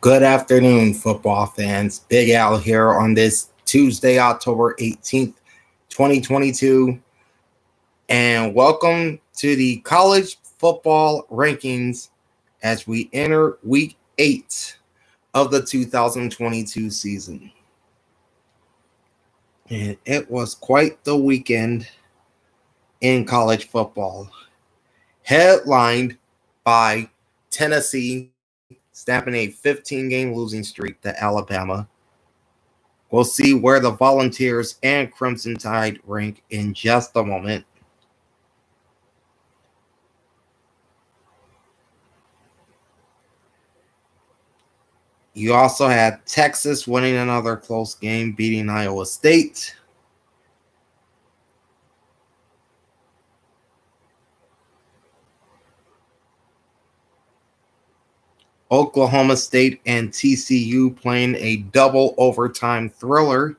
Good afternoon, football fans. Big Al here on this Tuesday, October 18th, 2022. And welcome to the college football rankings as we enter week 8 of the 2022 season. And it was quite the weekend in college football, headlined by Tennessee snapping a 15-game losing streak to Alabama. We'll see where the Volunteers and Crimson Tide rank in just a moment. You also had Texas winning another close game, beating Iowa State. Oklahoma State and TCU playing a double overtime thriller.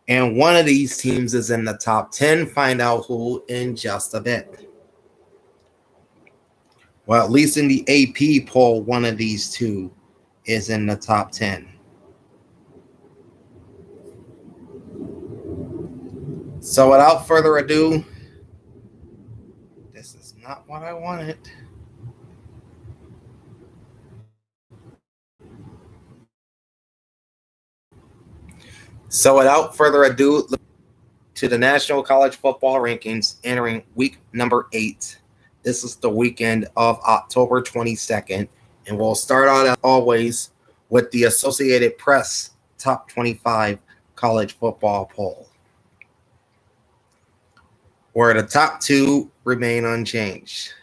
And one of these teams is in the top 10. Find out who in just a bit. Well, at least in the AP poll, one of these two is in the top 10. So without further ado, this is not what I wanted. So without further ado, to the National College Football Rankings entering week number 8. This is the weekend of October 22nd. And we'll start out, as always, with the Associated Press Top 25 College Football Poll, where the top two remain unchanged.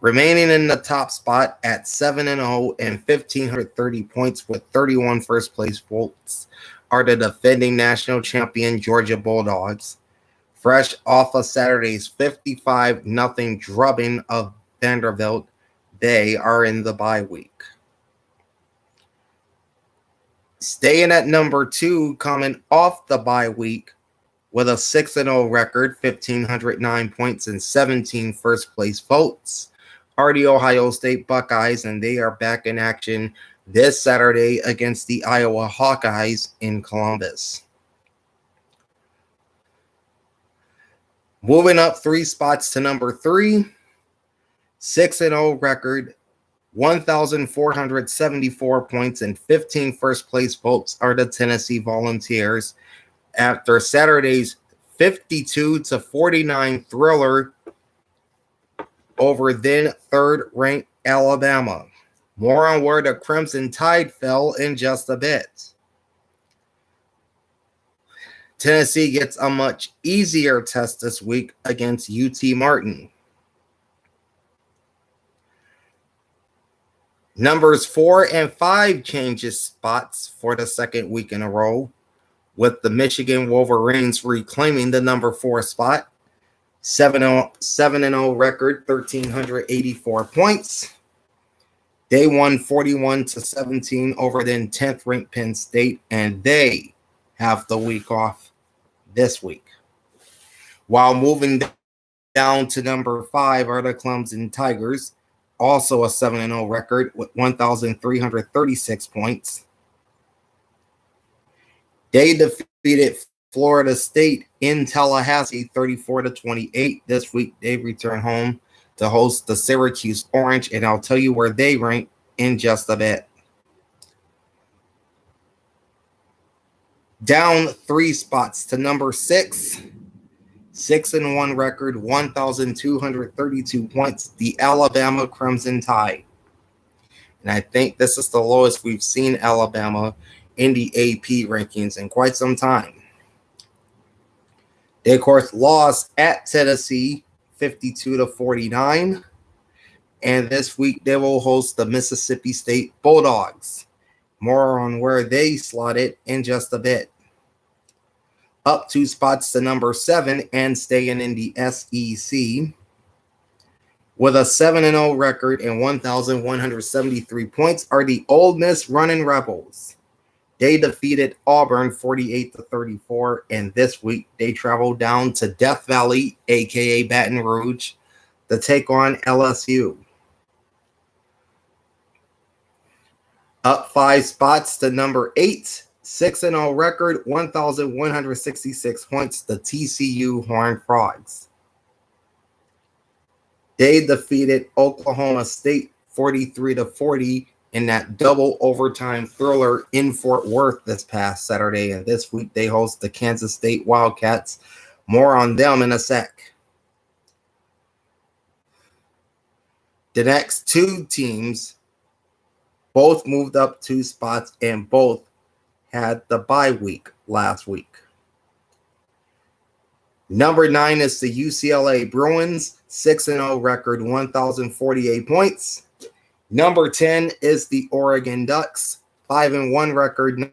Remaining in the top spot at 7-0 and 1,530 points with 31 first-place votes are the defending national champion Georgia Bulldogs. Fresh off of Saturday's 55-0 drubbing of Vanderbilt, they are in the bye week. Staying at number 2, coming off the bye week with a 6-0 record, 1,509 points and 17 first-place votes, are the Ohio State Buckeyes, and they are back in action this Saturday against the Iowa Hawkeyes in Columbus. Moving up 3 spots to number 3, 6-0 record, 1,474 points and 15 first-place votes are the Tennessee Volunteers after Saturday's 52-49 thriller over then third-ranked Alabama. More on where the Crimson Tide fell in just a bit. Tennessee gets a much easier test this week against UT Martin. Numbers 4 and 5 changes spots for the second week in a row, with the Michigan Wolverines reclaiming the number 4 spot. 7-0 record, 1,384 points. They won 41-17 over then 10th ranked Penn State, and they have the week off this week. While moving down to number 5 are the Clemson Tigers, also a 7-0 record with 1,336 points. They defeated Florida State in Tallahassee 34-28. This week they return home to host the Syracuse Orange, and I'll tell you where they rank in just a bit. Down 3 spots to number 6, 6-1 record, 1,232 points, the Alabama Crimson Tide. And I think this is the lowest we've seen Alabama in the AP rankings in quite some time. They, of course, lost at Tennessee 52-49. And this week they will host the Mississippi State Bulldogs. More on where they slotted in just a bit. Up 2 spots to number 7 and staying in the SEC. With a 7-0 record and 1,173 points are the Ole Miss Running Rebels. They defeated Auburn 48-34, and this week they travel down to Death Valley, aka Baton Rouge, to take on LSU. Up 5 spots to number 8, 6-0 record, 1,166 points, the TCU Horned Frogs. They defeated Oklahoma State 43-40 in that double overtime thriller in Fort Worth this past Saturday. And this week they host the Kansas State Wildcats. More on them in a sec. The next two teams both moved up 2 spots and both had the bye week last week. Number 9 is the UCLA Bruins, 6-0 record, 1,048 points. Number 10 is the Oregon Ducks, 5-1 record,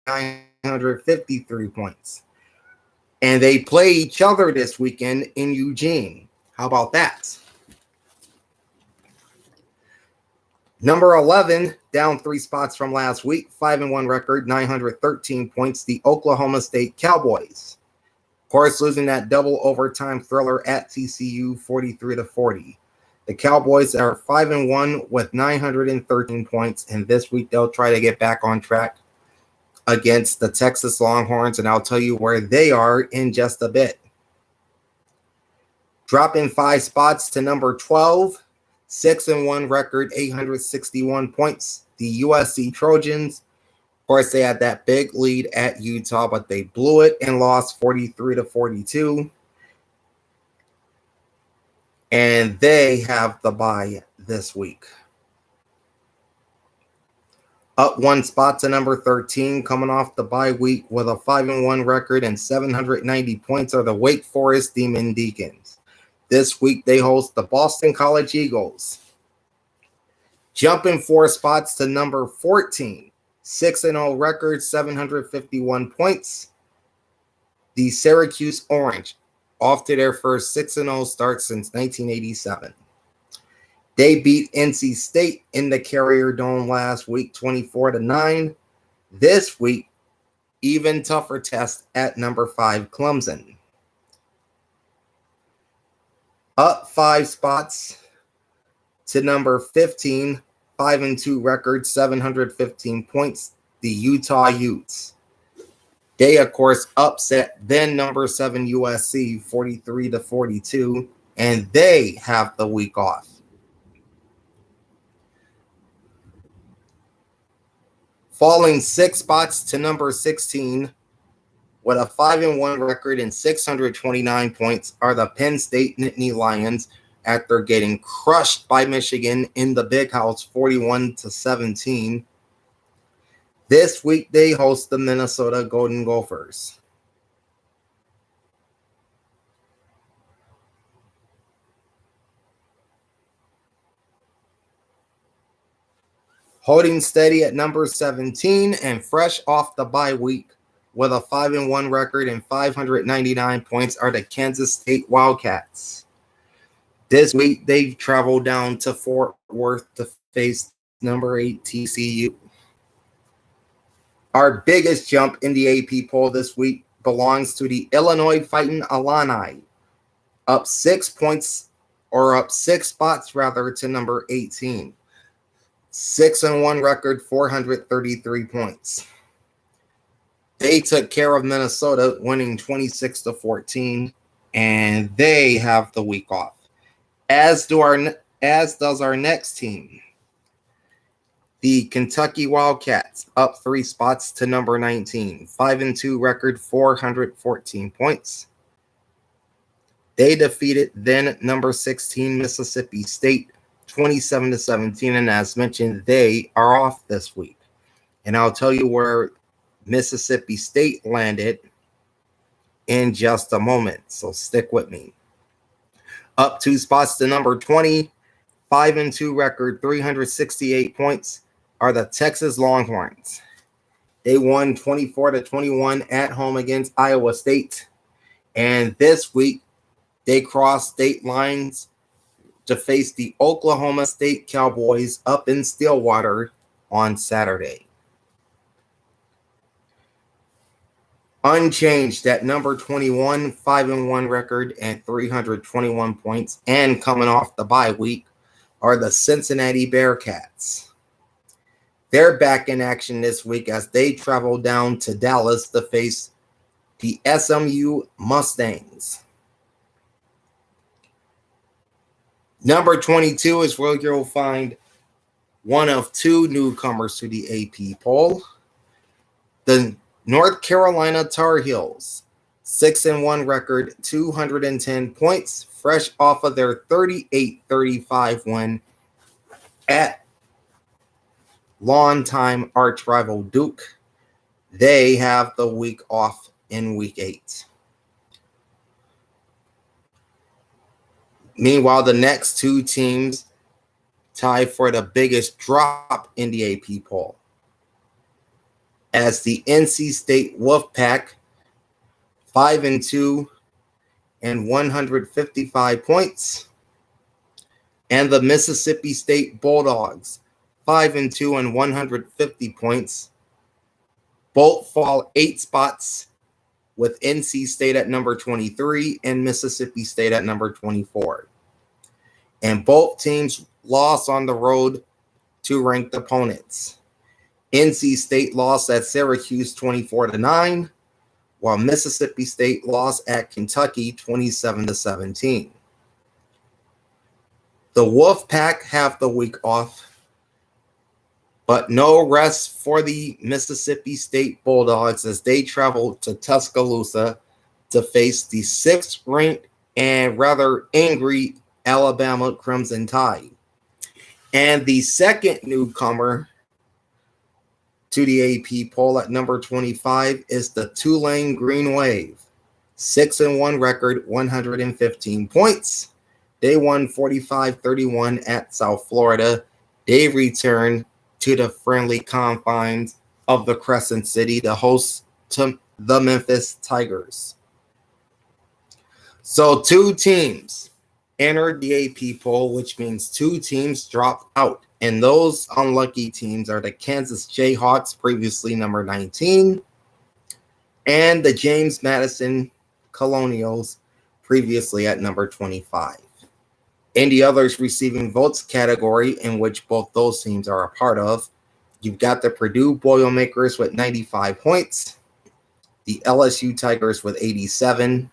953 points. And they play each other this weekend in Eugene. How about that? Number 11, down 3 spots from last week, 5-1 record, 913 points, the Oklahoma State Cowboys. Of course, losing that double overtime thriller at TCU 43-40. The Cowboys are 5-1 with 913 points, and this week they'll try to get back on track against the Texas Longhorns, and I'll tell you where they are in just a bit. Dropping 5 spots to number 12, 6-1 record, 861 points, the USC Trojans. Of course, they had that big lead at Utah, but they blew it and lost 43-42. And they have the bye this week. Up 1 spot to number 13, coming off the bye week with a 5-1 record and 790 points are the Wake Forest Demon Deacons. This week they host the Boston College Eagles. Jumping 4 spots to number 14, 6-0 record, 751 points. The Syracuse Orange, off to their first 6-0 start since 1987. They beat NC State in the Carrier Dome last week, 24-9. This week, even tougher test at number 5, Clemson. Up 5 spots to number 15, 5-2 record, 715 points, the Utah Utes. They, of course, upset then number 7 USC 43-42, and they have the week off. Falling 6 spots to number 16 with a 5-1 record and 629 points are the Penn State Nittany Lions after getting crushed by Michigan in the Big House 41-17. This week they host the Minnesota Golden Gophers. Holding steady at number 17 and fresh off the bye week with a 5-1 record and 599 points are the Kansas State Wildcats. This week they've traveled down to Fort Worth to face number 8 TCU. Our biggest jump in the AP poll this week belongs to the Illinois Fighting Illini, up 6 points, or up 6 spots rather, to number 18. 6-1 record, 433 points. They took care of Minnesota, winning 26-14, and they have the week off. As does our next team. The Kentucky Wildcats, up 3 spots to number 19. 5-2 record, 414 points. They defeated then number 16 Mississippi State 27-17. And as mentioned, they are off this week. And I'll tell you where Mississippi State landed in just a moment. So stick with me. Up 2 spots to number 20. 5-2 record, 368 points are the Texas Longhorns. They won 24-21 at home against Iowa State. And this week, they crossed state lines to face the Oklahoma State Cowboys up in Stillwater on Saturday. Unchanged at number 21, 5-1 record and 321 points, and coming off the bye week are the Cincinnati Bearcats. They're back in action this week as they travel down to Dallas to face the SMU Mustangs. Number 22 is where you'll find one of two newcomers to the AP poll. The North Carolina Tar Heels, 6-1 record, 210 points, fresh off of their 38-35 win at longtime arch rival Duke. They have the week off in week 8. Meanwhile, the next two teams tie for the biggest drop in the AP poll, as the NC State Wolfpack, 5-2 and 155 points, and the Mississippi State Bulldogs, 5-2 and 150 points. Both fall 8 spots, with NC State at number 23 and Mississippi State at number 24. And both teams lost on the road to ranked opponents. NC State lost at Syracuse 24-9, while Mississippi State lost at Kentucky 27-17. The Wolfpack have the week off, but no rest for the Mississippi State Bulldogs as they travel to Tuscaloosa to face the 6th-ranked and rather angry Alabama Crimson Tide. And the second newcomer to the AP poll at number 25 is the Tulane Green Wave, 6-1 record, 115 points. They won 45-31 at South Florida. They return to the friendly confines of the Crescent City to host to the Memphis Tigers. So 2 teams entered the AP poll, which means 2 teams dropped out. And those unlucky teams are the Kansas Jayhawks, previously number 19, and the James Madison Colonials, previously at number 25. In the others receiving votes category, in which both those teams are a part of, you've got the Purdue Boilermakers with 95 points, the LSU Tigers with 87.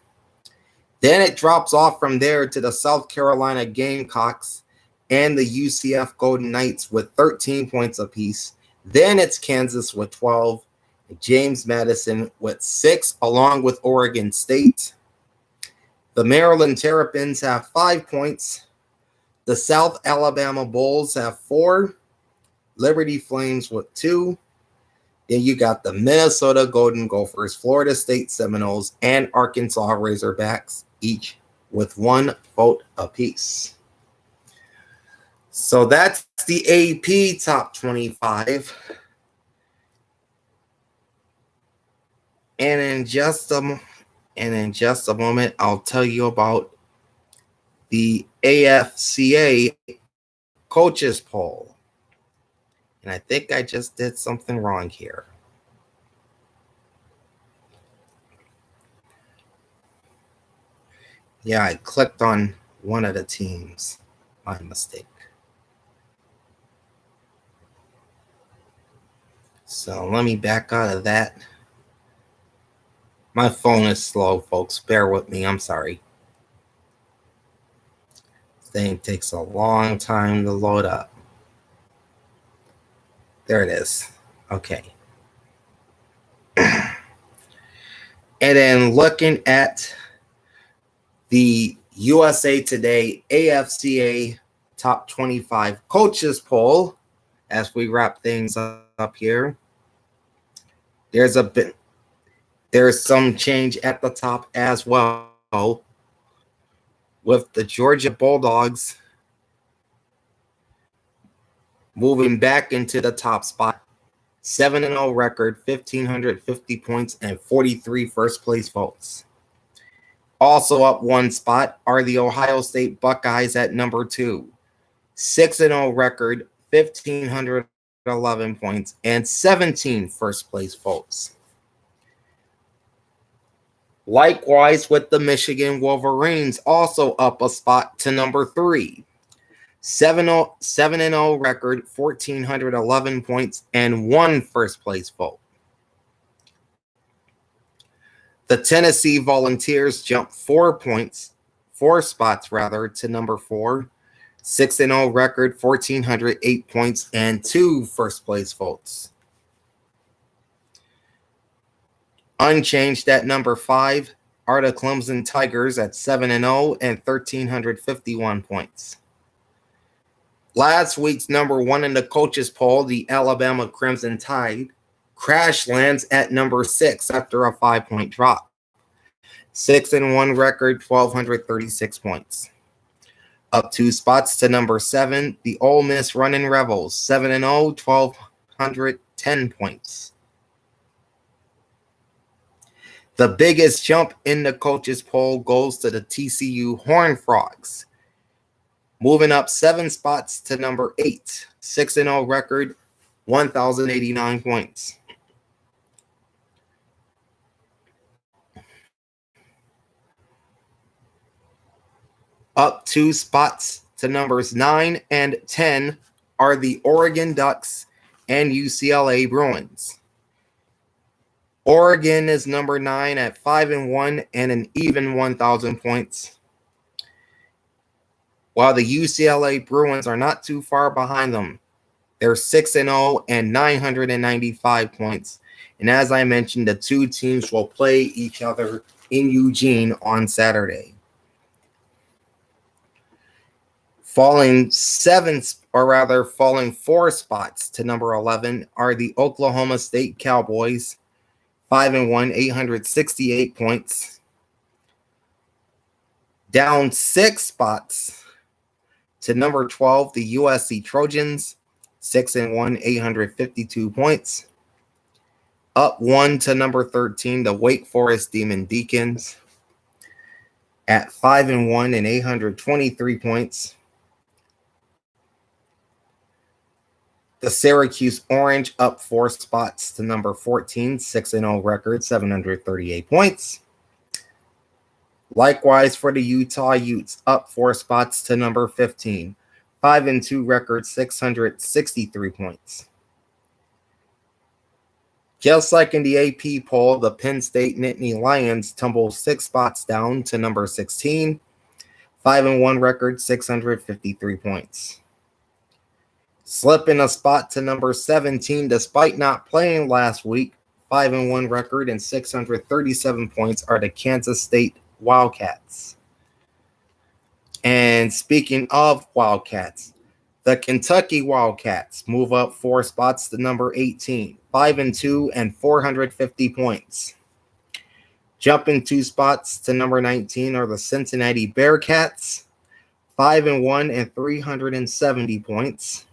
Then it drops off from there to the South Carolina Gamecocks and the UCF Golden Knights with 13 points apiece. Then it's Kansas with 12, James Madison with 6, along with Oregon State. The Maryland Terrapins have 5 points. The South Alabama Bulls have 4. Liberty Flames with 2. Then you got the Minnesota Golden Gophers, Florida State Seminoles, and Arkansas Razorbacks, each with 1 vote apiece. So that's the AP Top 25. And in just a moment, I'll tell you about the AFCA Coaches Poll. And I think I just did something wrong here. Yeah, I clicked on one of the teams. My mistake. So let me back out of that. My phone is slow, folks. Bear with me. I'm sorry. This thing takes a long time to load up. There it is. Okay. And then looking at the USA Today AFCA Top 25 Coaches Poll, as we wrap things up here, there's some change at the top as well, with the Georgia Bulldogs moving back into the top spot. 7-0 record, 1,550 points, and 43 first-place votes. Also up 1 spot are the Ohio State Buckeyes at number 2. 6-0 record, 1,511 points, and 17 first-place votes. Likewise with the Michigan Wolverines, also up a spot to number 3. 7-0 record, 1,411 points, and one first-place vote. The Tennessee Volunteers jumped 4 spots to number 4. 6-0 record, 1,408 points, and two first-place votes. Unchanged at number 5 are the Clemson Tigers at 7-0 and 1,351 points. Last week's number 1 in the coaches poll, the Alabama Crimson Tide, crash lands at number 6 after a 5-point drop. 6-1 record, 1,236 points. Up 2 spots to number 7, the Ole Miss Running Rebels, 7-0, 1,210 points. The biggest jump in the coaches poll goes to the TCU Horned Frogs, moving up 7 spots to number 8, 6-0 record, 1,089 points. Up 2 spots to numbers 9 and 10 are the Oregon Ducks and UCLA Bruins. Oregon is number 9 at 5-1 and an even 1,000 points, while the UCLA Bruins are not too far behind them. They're 6-0 and 995 points. And as I mentioned, the two teams will play each other in Eugene on Saturday. Falling 4 spots to number 11 are the Oklahoma State Cowboys, 5-1, 868 points. Down 6 spots to number 12, the USC Trojans, 6-1, 852 points. Up 1 to number 13, the Wake Forest Demon Deacons, at 5-1 and 823 points. The Syracuse Orange up 4 spots to number 14, 6-0 record, 738 points. Likewise for the Utah Utes, up 4 spots to number 15, 5-2 record, 663 points. Just like in the AP poll, the Penn State Nittany Lions tumble 6 spots down to number 16, 5-1 record, 653 points. Slipping a spot to number 17 despite not playing last week, 5-1 record and 637 points are the Kansas State Wildcats. And speaking of Wildcats, the Kentucky Wildcats move up 4 spots to number 18, 5-2 and 450 points. Jumping 2 spots to number 19 are the Cincinnati Bearcats, 5-1 and 370 points.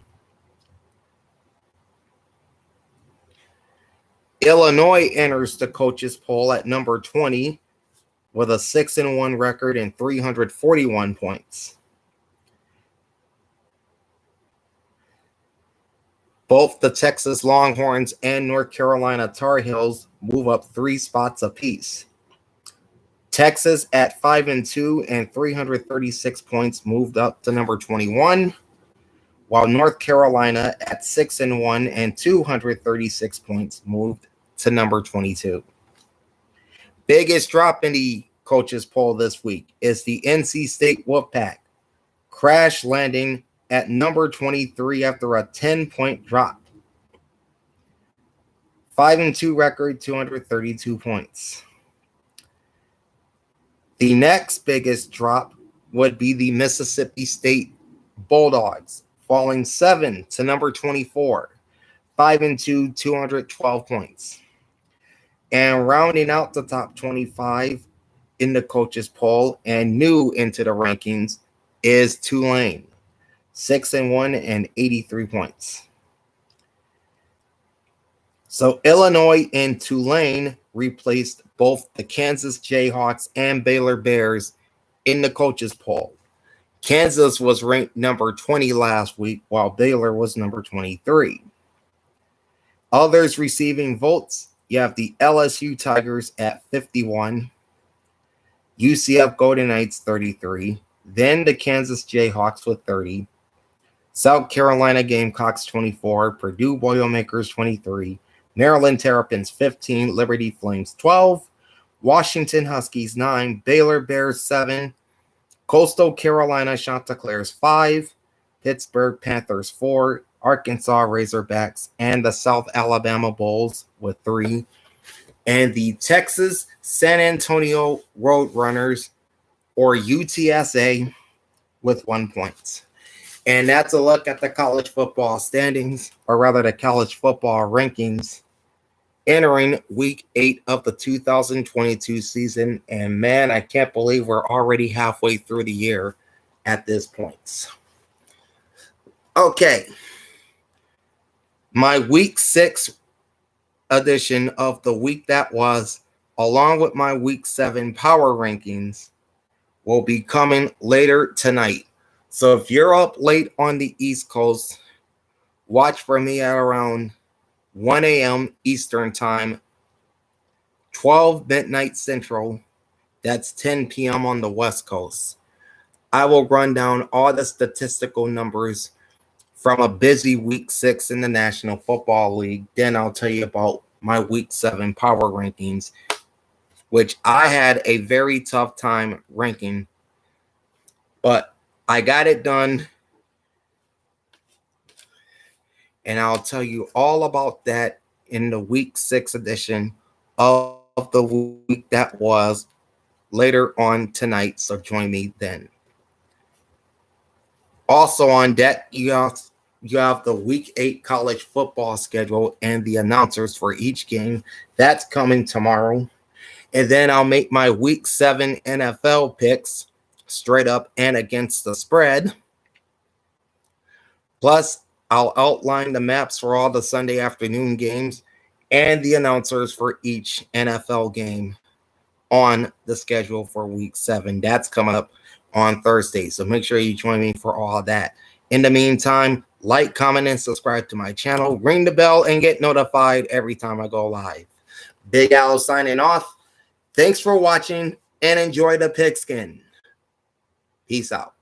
Illinois enters the coaches poll at number 20 with a 6-1 record and 341 points. Both the Texas Longhorns and North Carolina Tar Heels move up 3 spots apiece. Texas at 5-2 and 336 points moved up to number 21, while North Carolina at 6-1 and 236 points moved to number 22. Biggest drop in the coaches poll this week is the NC State Wolfpack, crash landing at number 23 after a 10-point drop. 5-2 record, 232 points. The next biggest drop would be the Mississippi State Bulldogs, falling 7 to number 24, 5-2, 212 points. And rounding out the top 25 in the coaches poll and new into the rankings is Tulane, 6-1 and 83 points. So Illinois and Tulane replaced both the Kansas Jayhawks and Baylor Bears in the coaches poll. Kansas was ranked number 20 last week, while Baylor was number 23. Others receiving votes, you have the LSU Tigers at 51, UCF Golden Knights 33, then the Kansas Jayhawks with 30, South Carolina Gamecocks 24, Purdue Boilermakers 23, Maryland Terrapins 15, Liberty Flames 12, Washington Huskies 9, Baylor Bears 7, Coastal Carolina Chanticleers 5, Pittsburgh Panthers 4, Arkansas Razorbacks, and the South Alabama Bulls with 3, and the Texas San Antonio Roadrunners, or UTSA, with 1 point. And that's a look at the college football standings, or rather the college football rankings, entering week 8 of the 2022 season. And man, I can't believe we're already halfway through the year at this point. Okay. My week 6 edition of the week that was, along with my week 7 power rankings, will be coming later tonight. So if you're up late on the East Coast, watch for me at around 1 a.m. Eastern Time, 12 midnight Central. That's 10 p.m. on the West Coast. I will run down all the statistical numbers from a busy week 6 in the National Football League. Then I'll tell you about my week 7 power rankings, which I had a very tough time ranking, but I got it done, and I'll tell you all about that in the week 6 edition of the week that was later on tonight, so join me then. Also on deck, you have the week 8 college football schedule and the announcers for each game. That's coming tomorrow. And then I'll make my week 7 NFL picks straight up and against the spread. Plus, I'll outline the maps for all the Sunday afternoon games and the announcers for each NFL game on the schedule for week 7. That's coming up on Thursday. So make sure you join me for all that. In the meantime, like, comment, and subscribe to my channel. Ring the bell and get notified every time I go live. Big Al signing off. Thanks for watching and enjoy the pigskin. Peace out.